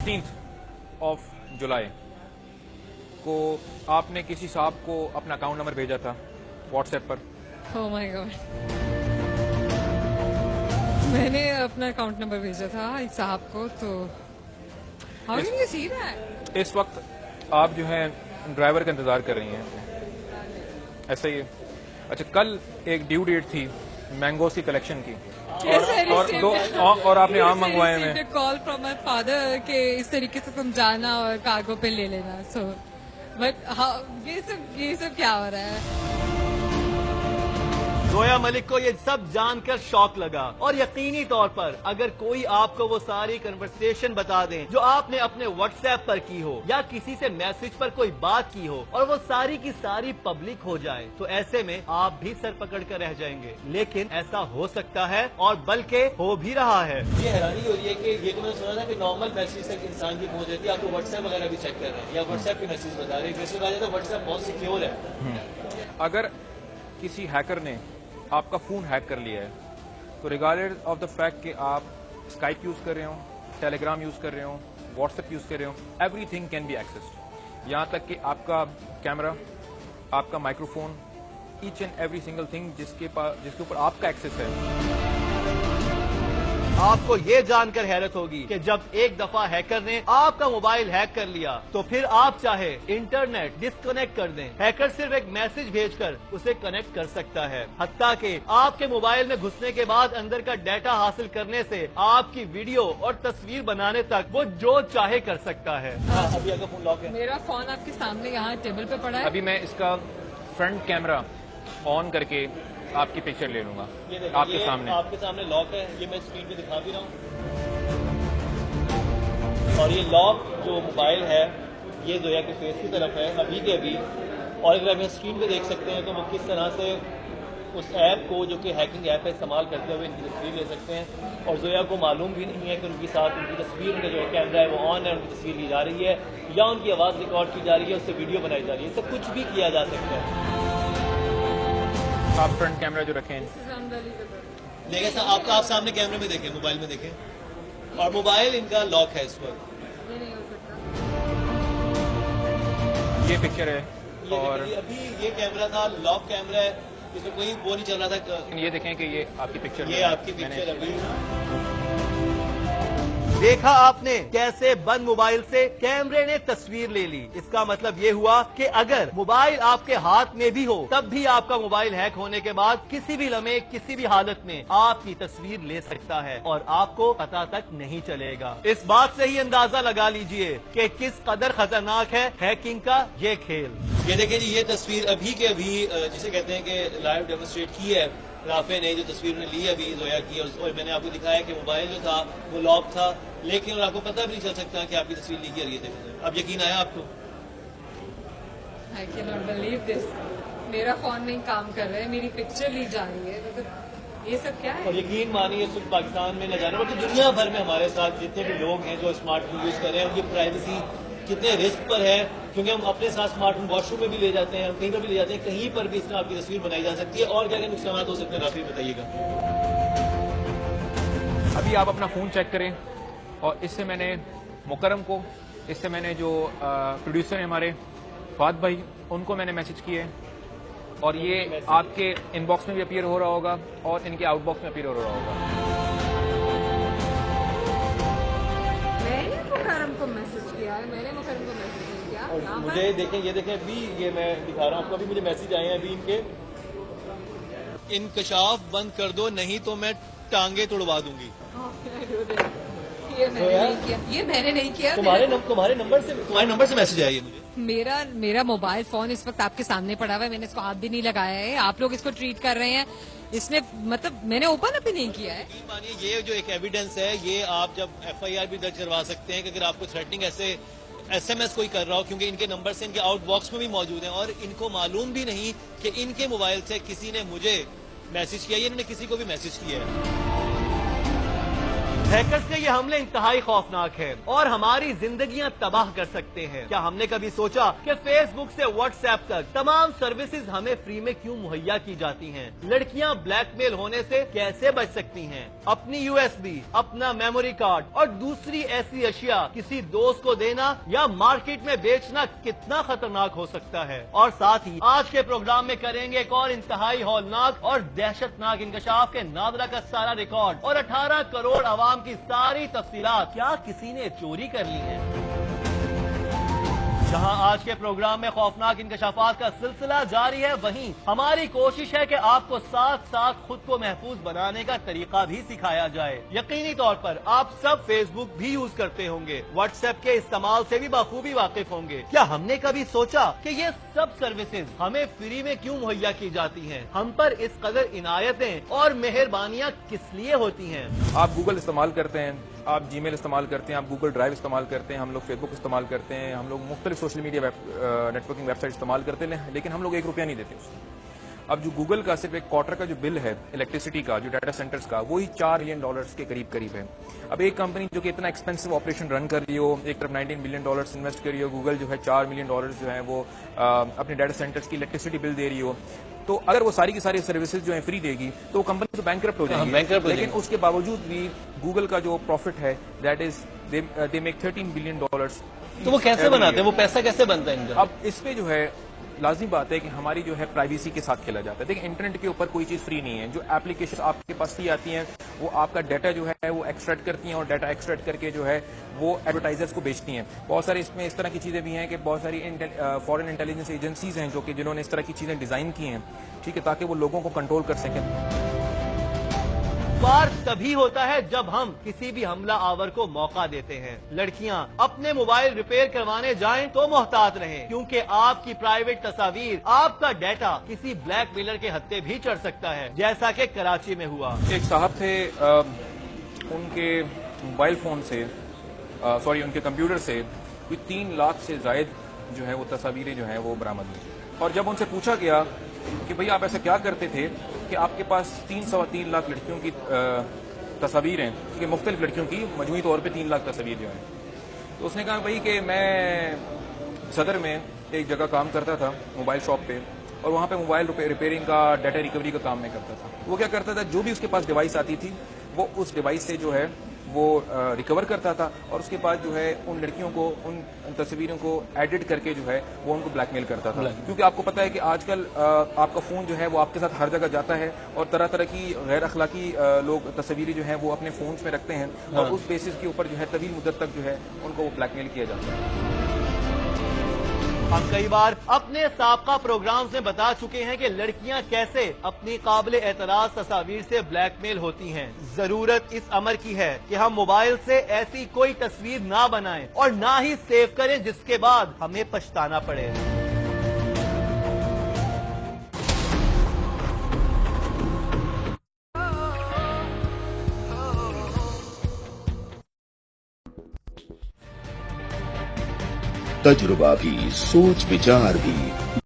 16 जुलाई को आपने किसी साहब को अपना अकाउंट नंबर भेजा था व्हाट्सएप पर। ओह माय गॉड, मैंने अपना अकाउंट नंबर भेजा था एक साहब को, तो how can you see that? इस वक्त आप जो है ड्राइवर का इंतजार कर रही हैं, ऐसा ही है? अच्छा, कल एक ड्यू डेट थी मैंगोस की कलेक्शन की और आपने आम मंगवाए हैं। कॉल फ्रॉम माय फादर के इस तरीके से तुम जाना और कार्गो पे ले लेना, सो बट ये सब क्या हो रहा है? जोया मलिक को ये सब जानकर शॉक लगा और यकीनी तौर पर अगर कोई आपको वो सारी कन्वर्सेशन बता दे जो आपने अपने व्हाट्सएप पर की हो या किसी से मैसेज पर कोई बात की हो और वो सारी की सारी पब्लिक हो जाए, तो ऐसे में आप भी सर पकड़ कर रह जाएंगे। लेकिन ऐसा हो सकता है और बल्कि हो भी रहा है। ये हैरानी हो रही है कि ये तो मैंने सुना था कि नॉर्मल मैसेज तक इंसान की पहुंच जाती है, आपको व्हाट्सएप वगैरह भी चेक कर रहे हैं या व्हाट्सएप के मैसेज बता रहे हैं, व्हाट्सएप बहुत सिक्योर है। अगर किसी हैकर ने आपका फोन हैक कर लिया है तो रिगार्डेड ऑफ द फैक्ट कि आप स्काइप यूज कर रहे हो, टेलीग्राम यूज कर रहे हो, व्हाट्सएप यूज कर रहे हो, एवरीथिंग कैन बी एक्सेस्ड। यहाँ तक कि आपका कैमरा, आपका microphone, each and every single thing जिसके ऊपर आपका एक्सेस है। आपको ये जानकर हैरत होगी कि जब एक दफा हैकर ने आपका मोबाइल हैक कर लिया तो फिर आप चाहे इंटरनेट डिस्कनेक्ट कर दें, हैकर सिर्फ एक मैसेज भेजकर उसे कनेक्ट कर सकता है। हत्ता कि आपके मोबाइल में घुसने के बाद अंदर का डाटा हासिल करने से आपकी वीडियो और तस्वीर बनाने तक वो जो चाहे कर सकता है। अभी अगर फोन लॉक है, मेरा फोन आपके सामने यहाँ टेबल पे पड़ा है। अभी मैं इसका फ्रंट कैमरा ऑन करके आपकी पिक्चर ले लूंगा। आपके सामने लॉक है, ये मैं स्क्रीन पे दिखा भी रहा हूँ। और ये लॉक जो मोबाइल है ये जोया के फेस की तरफ है अभी के अभी। और अगर आप स्क्रीन पे देख सकते हैं तो वो किस तरह से उस ऐप को जो कि हैकिंग ऐप है इस्तेमाल करते हुए इनकी तस्वीर ले सकते हैं। और जोया को मालूम भी नहीं है कि उनके साथ उनकी तस्वीर, उनका जो कैमरा है वो ऑन है, उनकी तस्वीर ली जा रही है या उनकी आवाज़ रिकॉर्ड की जा रही है, उससे वीडियो बनाई जा रही है, इससे कुछ भी किया जा सकता है। आप फ्रंट कैमरा जो रखें, देखिए सर, आप सामने कैमरे में देखें, मोबाइल में देखें, और मोबाइल इनका लॉक है इस पर। ये पिक्चर है और अभी ये कैमरा था, लॉक कैमरा है, इसमें कोई वो नहीं चल रहा था। ये देखें कि ये आपकी पिक्चर, ये आपकी पिक्चर अभी। देखा आपने कैसे बंद मोबाइल से कैमरे ने तस्वीर ले ली। इसका मतलब ये हुआ कि अगर मोबाइल आपके हाथ में भी हो तब भी आपका मोबाइल हैक होने के बाद किसी भी लम्हे किसी भी हालत में आपकी तस्वीर ले सकता है और आपको पता तक नहीं चलेगा। इस बात से ही अंदाजा लगा लीजिए कि किस कदर खतरनाक है हैकिंग का ये खेल। ये देखिए जी, ये तस्वीर अभी के अभी जिसे कहते हैं कि लाइव डेमोन्स्ट्रेट की है राफे ने, जो तस्वीर ने ली अभी जोया की, और मैंने आपको दिखाया कि मोबाइल जो था वो लॉक था, लेकिन आपको पता भी नहीं चल सकता कि आपकी तस्वीर ली गई। ये देखिए, अब यकीन आया आपको? I cannot believe this. मेरा फोन नहीं काम कर रहा है, मेरी पिक्चर ली जा रही है, मतलब ये सब क्या है? और यकीन मानिए सिर्फ पाकिस्तान में न जाने बल्कि दुनिया भर में हमारे साथ जितने भी लोग हैं जो स्मार्टफोन यूज कर रहे हैं, उनकी प्राइवेसी कितने रिस्क पर है, क्योंकि हम अपने साथ स्मार्टफोन वॉशरूम में भी ले जाते हैं, हम कहीं पर भी ले जाते हैं, कहीं पर भी इसमें आपकी तस्वीर बनाई जा सकती है। और क्या क्या नुकसान हो सकते हैं, राफी बताइएगा। अभी आप अपना फोन चेक करें, और इससे मैंने मुकरम को, इससे मैंने जो प्रोड्यूसर हैं हमारे फाद भाई, उनको मैंने मैसेज किए, और ये आपके इनबॉक्स में भी अपीयर हो रहा होगा और इनके आउटबॉक्स में अपीयर हो रहा होगा। मैंने मुकरम को मैसेज किया है, मैंने मुकरम को मैसेज नहीं किया। और मुझे देखें, ये देखें, अभी ये मैं दिखा रहा हूँ आपको, अभी मुझे मैसेज आए हैं अभी इनके, इंकशाफ बंद कर दो नहीं तो मैं टांगे तोड़वा दूंगी। ये मैंने नहीं किया। तुम्हारे नंबर से मैसेज आया मुझे। मेरा मोबाइल फोन इस वक्त आपके सामने पड़ा हुआ है, मैंने इसको हाथ भी नहीं लगाया है, आप लोग इसको ट्रीट कर रहे हैं, इसने मतलब मैंने ओपन अप भी नहीं किया है। मानिए ये जो एक एविडेंस है, ये आप जब FIR भी दर्ज करवा सकते हैं कि अगर आपको थ्रेटनिंग ऐसे SMS कोई कर रहा हो, क्योंकि इनके नंबर से इनके आउट बॉक्स में भी मौजूद हैं और इनको मालूम भी नहीं कि इनके मोबाइल से किसी ने मुझे मैसेज किया, इन्होंने किसी को भी मैसेज किया है। हैकर्स के ये हमले इंतहाई खौफनाक है और हमारी जिंदगियां तबाह कर सकते हैं। क्या हमने कभी सोचा कि फेसबुक से व्हाट्सएप तक तमाम सर्विसेज हमें फ्री में क्यों मुहैया की जाती हैं? लड़कियां ब्लैकमेल होने से कैसे बच सकती हैं? अपनी यूएसबी, अपना मेमोरी कार्ड और दूसरी ऐसी अशिया किसी दोस्त को देना या मार्केट में बेचना कितना खतरनाक हो सकता है? और साथ ही आज के प्रोग्राम में करेंगे एक और इंतहाई हौलनाक और दहशतनाक इंकशाफ के नादरा का सारा रिकॉर्ड और 18 करोड़ आवाम की सारी तफसीलात क्या किसी ने चोरी कर ली है? जहां आज के प्रोग्राम में खौफनाक इंकशाफात का सिलसिला जारी है, वहीं हमारी कोशिश है कि आपको साथ साथ खुद को महफूज बनाने का तरीका भी सिखाया जाए। यकीनी तौर पर आप सब फेसबुक भी यूज करते होंगे, व्हाट्सएप के इस्तेमाल से भी बखूबी वाकिफ होंगे। क्या हमने कभी सोचा कि ये सब सर्विसेज हमें फ्री में क्यों मुहैया की जाती हैं? हम पर इस कदर इनायतें और मेहरबानियां किस लिए होती हैं? आप गूगल इस्तेमाल करते हैं, आप जीमेल इस्तेमाल करते हैं, आप गूगल ड्राइव इस्तेमाल करते हैं, हम लोग फेसबुक इस्तेमाल करते हैं, हम लोग मुख्तलिफ सोशल मीडिया नेटवर्किंग वेबसाइट इस्तेमाल करते हैं, लेकिन हम लोग ₹1 नहीं देते उसमें। अब जो गूगल का सिर्फ एक क्वार्टर का जो बिल है इलेक्ट्रिसिटी का, जो डाटा सेंटर्स का, वो ही $4 मिलियन के करीब है। अब एक कंपनी जो कि इतना एक्सपेंसिव ऑपरेशन रन कर रही हो, एक तरफ $19 मिलियन इन्वेस्ट कर रही हो, गूगल जो है $4 मिलियन जो है वो अपने डाटा सेंटर्स की इलेक्ट्रिसिटी बिल दे रही हो, तो अगर वो सारी की सारी सर्विसेज जो है फ्री देगी तो वो कंपनी तो बैंकरप्ट हो जाएगी। लेकिन उसके बावजूद भी गूगल का जो प्रॉफिट है that is they make $13 billion. तो वो कैसे बनाते हैं, वो पैसा कैसे बनता है इनका? अब इस पे जो है लाजमी बात है कि हमारी जो है प्राइवेसी के साथ खेला जाता है। देखिए इंटरनेट के ऊपर कोई चीज फ्री नहीं है। जो एप्लीकेशन आपके पास फ्री आती हैं वो आपका डाटा जो है वो एक्सट्रैक्ट करती हैं और डाटा एक्सट्रैक्ट करके जो है वो एडवर्टाइजर्स को बेचती हैं। बहुत सारी इसमें इस तरह की चीजें भी हैं कि बहुत सारी फॉरेन इंटेलिजेंस एजेंसीज हैं जो कि जिन्होंने इस तरह की चीजें डिजाइन की हैं, ठीक है, ताकि वो लोगों को कंट्रोल कर सकें। वार तभी होता है जब हम किसी भी हमला आवर को मौका देते हैं। लड़कियां अपने मोबाइल रिपेयर करवाने जाएं तो मोहतात रहें, क्योंकि आपकी प्राइवेट तस्वीर, आपका डाटा किसी ब्लैकमेलर के हत्थे भी चढ़ सकता है, जैसा कि कराची में हुआ। एक साहब थे, उनके मोबाइल फोन से उनके कंप्यूटर से कोई 3 लाख से जायद जो है वो तस्वीरें जो है वो बरामद हुई। और जब उनसे पूछा गया कि भाई आप ऐसा क्या करते थे कि आपके पास 3 लाख लड़कियों की तस्वीर हैं, कि मुख्तलिफ लड़कियों की मजमूई तौर पे 3 लाख तस्वीर जो हैं, तो उसने कहा भाई कि मैं सदर में एक जगह काम करता था मोबाइल शॉप पे, और वहाँ पे मोबाइल रिपेयरिंग का, डाटा रिकवरी का काम मैं करता था। वो क्या करता था, जो भी उसके पास डिवाइस आती थी वो उस डिवाइस से जो है वो रिकवर करता था और उसके बाद जो है उन लड़कियों को, उन तस्वीरों को एडिट करके जो है वो उनको ब्लैकमेल करता था। क्योंकि आपको पता है कि आजकल आपका फोन जो है वो आपके साथ हर जगह जाता है और तरह तरह की गैर अखलाकी लोग तस्वीरें जो है वो अपने फोन्स में रखते हैं और उस बेसिस के ऊपर जो है तवील मुद्दत तक जो है उनको वो ब्लैकमेल किया जाता है। हम कई बार अपने साबका प्रोग्राम्स में बता चुके हैं कि लड़कियां कैसे अपनी काबिल एतराज तस्वीर से ब्लैकमेल होती हैं। जरूरत इस अमर की है कि हम मोबाइल से ऐसी कोई तस्वीर ना बनाएं और ना ही सेव करें जिसके बाद हमें पछताना पड़े। तजुर्बा भी, सोच विचार भी,